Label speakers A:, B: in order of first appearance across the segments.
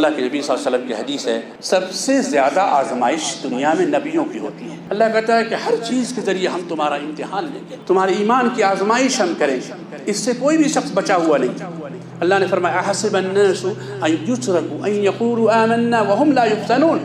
A: اللہ کے نبی صلی اللہ علیہ وسلم کی حدیث ہے، سب سے زیادہ آزمائش دنیا میں نبیوں کی ہوتی ہے۔ اللہ کہتا ہے کہ ہر چیز کے ذریعے ہم تمہارا امتحان لیں گے، تمہارے ایمان کی آزمائش ہم کریں گے، اس سے کوئی بھی شخص بچا ہوا نہیں۔ اللہ نے فرمایا احسب الناس ان یترکوا ان یقولوا آمنا وهم لا یفتنون،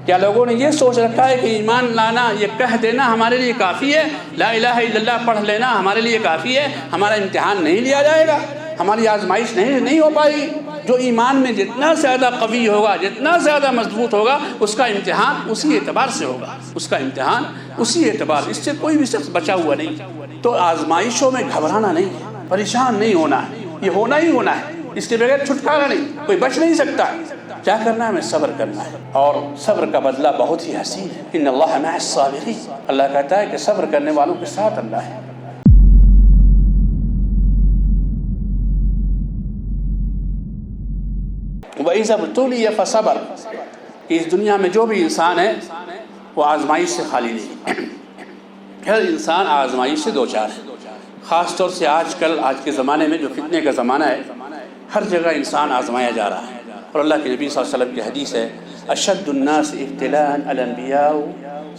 A: کیا لوگوں نے یہ سوچ رکھا ہے کہ ایمان لانا، یہ کہہ دینا ہمارے لیے کافی ہے، لا الہ الا اللہ پڑھ لینا ہمارے لیے کافی ہے، ہمارا امتحان نہیں لیا جائے گا، ہماری آزمائش نہیں ہو پائے گی؟ جو ایمان میں جتنا زیادہ قوی ہوگا، جتنا زیادہ مضبوط ہوگا، اس کا امتحان اسی اعتبار سے ہوگا، اس کا امتحان اسی اعتبار، اس سے کوئی بھی شخص بچا ہوا نہیں۔ تو آزمائشوں میں گھبرانا نہیں ہے، پریشان نہیں ہونا ہے، یہ ہونا ہی ہونا ہے، اس کے بغیر چھٹکارا نہیں، کوئی بچ نہیں سکتا۔ کیا کرنا ہے؟ ہمیں صبر کرنا ہے، اور صبر کا بدلہ بہت ہی حسین ہے۔ ان اللہ مع الصابرین، اللہ کہتا ہے کہ صبر کرنے والوں کے ساتھ اللہ ہے۔ وَإِذَا ابْتُلِيَ فَصَبَرَ، اس دنیا میں جو بھی انسان ہے وہ آزمائش سے خالی نہیں، ہر انسان آزمائش سے دوچار ہے۔ خاص طور سے آج کے زمانے میں جو فتنے کا زمانہ ہے، ہر جگہ انسان آزمایا جا رہا ہے۔ اور اللہ کے نبی صلی اللہ علیہ وسلم کی حدیث ہے اشد الناس ابتلاء الانبیاء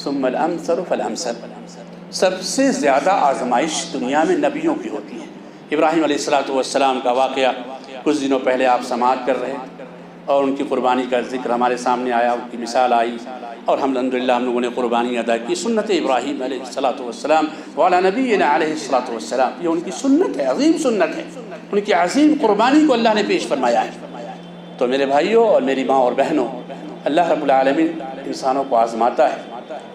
A: ثم الامثل فالامثل، سب سے زیادہ آزمائش دنیا میں نبیوں کی ہوتی ہے۔ ابراہیم علیہ السلام کا واقعہ کچھ دنوں پہلے آپ سماعت کر رہے ہیں، اور ان کی قربانی کا ذکر ہمارے سامنے آیا، ان کی مثال آئی، اور الحمدللہ ہم لوگوں نے قربانی ادا کی۔ سنت ابراہیم علیہ السلام وعلی نبینا علیہ السلام، یہ ان کی سنت ہے، عظیم سنت ہے، ان کی عظیم قربانی کو اللہ نے پیش فرمایا ہے۔ تو میرے بھائیوں اور میری ماں اور بہنوں، اللہ رب العالمین انسانوں کو آزماتا ہے،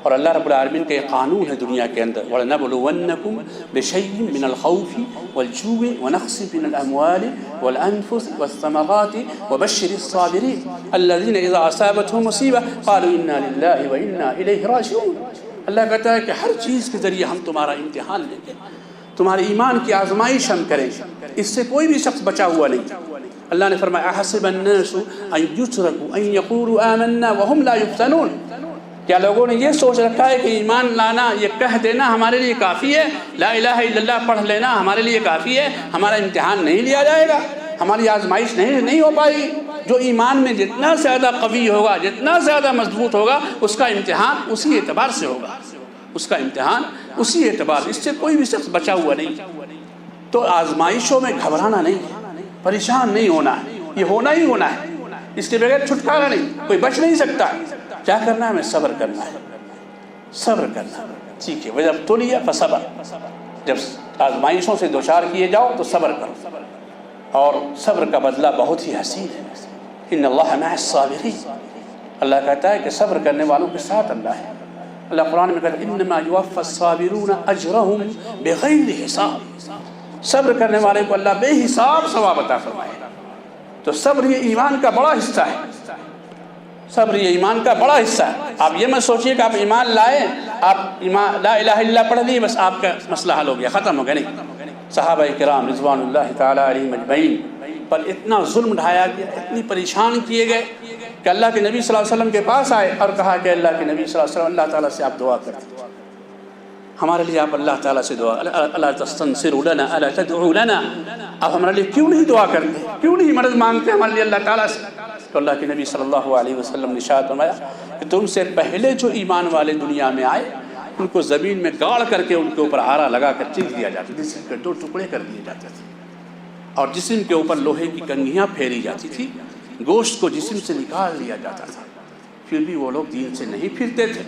A: اور اللہ رب العالمین کا یہ قانون ہے دنیا کے اندر وَلَنَبْلُوَنَّكُمْ بِشَيْءٍ مِّنَ الْخَوْفِ وَالْجُوعِ وَنَقْصٍ مِّنَ الْأَمْوَالِ وَالْأَنفُسِ وَالثَّمَرَاتِ وَبَشِّرِ الصَّابِرِينَ الَّذِينَ إِذَا أَصَابَتْهُم مُّصِيبَةٌ قَالُوا إِنَّا لِلَّهِ وَإِنَّا إِلَيْهِ رَاجِعُونَ۔ اللہ کہتا ہے کہ ہر چیز کے ذریعے ہم تمہارا امتحان لیں گے، تمہارے ایمان کی آزمائش ہم کریں گے، اس سے کوئی بھی شخص بچا ہوا نہیں۔ اللہ نے فرمایا احسب الناس ان یترکوا ان یقولوا آمنا وهم لا یفتنون، کیا لوگوں نے یہ سوچ رکھا ہے کہ ایمان لانا، یہ کہہ دینا ہمارے لیے کافی ہے، لا الہ الا اللہ پڑھ لینا ہمارے لیے کافی ہے، ہمارا امتحان نہیں لیا جائے گا، ہماری آزمائش نہیں ہو پائے گی؟ جو ایمان میں جتنا زیادہ قوی ہوگا، جتنا زیادہ مضبوط ہوگا، اس کا امتحان اسی اعتبار سے ہوگا، اس کا امتحان اسی اعتبار، اس سے کوئی بھی شخص بچا ہوا نہیں۔ تو آزمائشوں میں گھبرانا نہیں ہے، پریشان نہیں ہونا ہے، یہ ہونا ہی ہونا ہے، اس کے بغیر چھٹکارا نہیں، کوئی بچ نہیں سکتا۔ کیا کرنا ہے؟ ہمیں صبر کرنا ہے، صبر کرنا ہے، ٹھیک ہے۔ وَإِذَا ابْتُلِيَ فَصَبَرَ، جب آزمائشوں سے دوچار کیے جاؤ تو صبر کرو، اور صبر کا بدلہ بہت ہی حسین ہے۔ ان اللہ مع الصابرین، اللہ کہتا ہے کہ صبر کرنے والوں کے ساتھ اللہ ہے۔ اللہ قرآن میں کہتا ہے انما یوفی الصابرون اجرهم بغیر حساب، صبر کرنے والے کو اللہ بے حساب ثواب عطا فرمائے گا۔ تو صبر یہ ایمان کا بڑا حصہ ہے، صبر یہ ایمان کا بڑا حصہ ہے۔ آپ یہ مت سوچئے کہ آپ ایمان لائیں، آپ لا الہ الا اللہ پڑھ لیے بس آپ کا مسئلہ حل ہو گیا، ختم ہو گیا، نہیں۔ صحابہ کرام رضوان اللہ تعالی علیہم اجمعین پر اتنا ظلم ڈھایا گیا، اتنی پریشان کیے گئے کہ اللہ کے نبی صلی اللہ علیہ وسلم کے پاس آئے اور کہا کہ اللہ کے نبی صلی اللہ علیہ وسلم، اللہ تعالیٰ سے آپ دعا کریں، ہمارے لیے آپ اللہ تعالیٰ سے دعا، الا تستنصروا لنا الا تدعوا لنا، آپ ہمارے لیے کیوں نہیں دعا کرتے، کیوں نہیں مدد مانگتے ہمارے لیے اللہ تعالیٰ سے؟ تو اللہ کے نبی صلی اللہ علیہ وسلم نے ارشاد فرمایا کہ تم سے پہلے جو ایمان والے دنیا میں آئے، ان کو زمین میں گاڑ کر کے ان کے اوپر آرا لگا کر چیخ دیا جاتا، جسم کے 2 ٹکڑے کر دیے جاتے تھے، اور جسم کے اوپر لوہے کی کنگھیاں پھیری جاتی تھی، گوشت کو جسم سے نکال لیا جاتا تھا، پھر بھی وہ لوگ دین سے نہیں پھرتے تھے،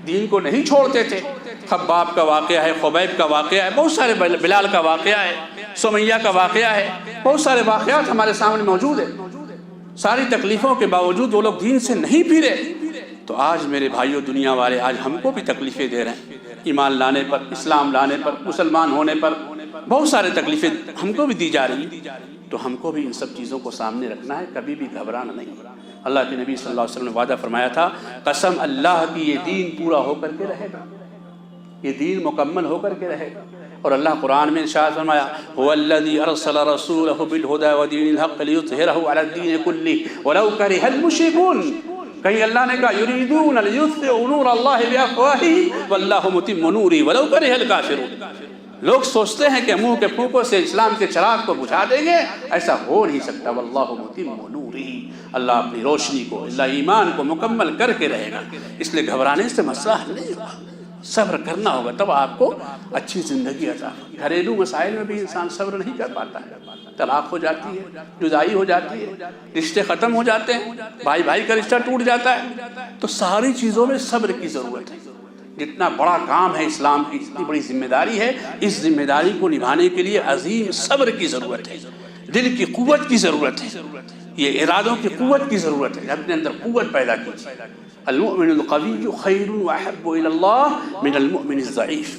A: دین کو نہیں چھوڑتے تھے۔ خباب کا واقعہ ہے، خبیب کا واقعہ ہے، بہت سارے، بلال کا واقعہ ہے، سمیہ کا واقعہ ہے، بہت سارے واقعات ہمارے سامنے موجود ہیں۔ ساری تکلیفوں کے باوجود وہ لوگ دین سے نہیں پھرے۔ تو آج میرے بھائیوں، دنیا والے آج ہم کو بھی تکلیفیں دے رہے ہیں، ایمان لانے پر، اسلام لانے پر، مسلمان ہونے پر بہت سارے تکلیفیں ہم کو بھی دی جا رہی ہیں۔ تو ہم کو بھی ان سب چیزوں کو سامنے رکھنا ہے، کبھی بھی گھبرانا نہیں۔ اللہ کے نبی صلی اللہ علیہ وسلم نے وعدہ فرمایا تھا، قسم اللہ کی یہ دین پورا ہو کر کے رہے گا، یہ دین مکمل ہو کر کے رہے گا۔ اور اللہ قرآن میں ارشاد فرمایا هو الذي ارسل رسوله بالهدى ودين الحق ليظهره على الدين كله ولو كره المشركون، کہیں اللہ نے کہا یریدون لیطفئوا نور اللہ بافواہہم واللہ متم نورہ ولو کرہ الکافرون، لوگ سوچتے ہیں کہ منہ کے پھونکوں سے اسلام کے چراغ کو بجھا دیں گے، ایسا ہو نہیں سکتا، واللہ متم نورہ، اللہ اپنی روشنی کو، اللہ ایمان کو مکمل کر کے رہے گا۔ اس لیے گھبرانے سے مسئلہ حل نہیں ہوگا، صبر کرنا ہوگا، تب آپ کو اچھی زندگی عطا ہوگی۔ گھریلو مسائل میں بھی انسان صبر نہیں کر پاتا ہے، طلاق ہو جاتی ہے، جدائی ہو جاتی ہے، رشتے ختم ہو جاتے ہیں، بھائی بھائی کا رشتہ ٹوٹ جاتا ہے، تو ساری چیزوں میں صبر کی ضرورت ہے۔ جتنا بڑا کام ہے اسلام کی، اتنی بڑی ذمہ داری ہے، اس ذمہ داری کو نبھانے کے لیے عظیم صبر کی ضرورت ہے، دل کی قوت کی ضرورت ہے، یہ ارادوں کی قوت کی ضرورت ہے۔ اپنے اندر قوت پیدا کیجیے۔ المؤمن القوی خیر واحب الی اللہ من المؤمن الضعیف۔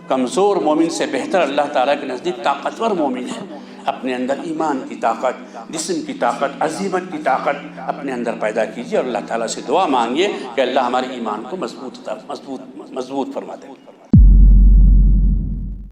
A: کمزور مومن سے بہتر اللہ تعالیٰ کے نزدیک طاقتور مومن ہے۔ اپنے اندر ایمان کی طاقت، جسم کی طاقت، عزیمت کی طاقت اپنے اندر پیدا کیجیے، اور اللہ تعالیٰ سے دعا مانگیے کہ اللہ ہمارے ایمان کو مضبوط فرما دے۔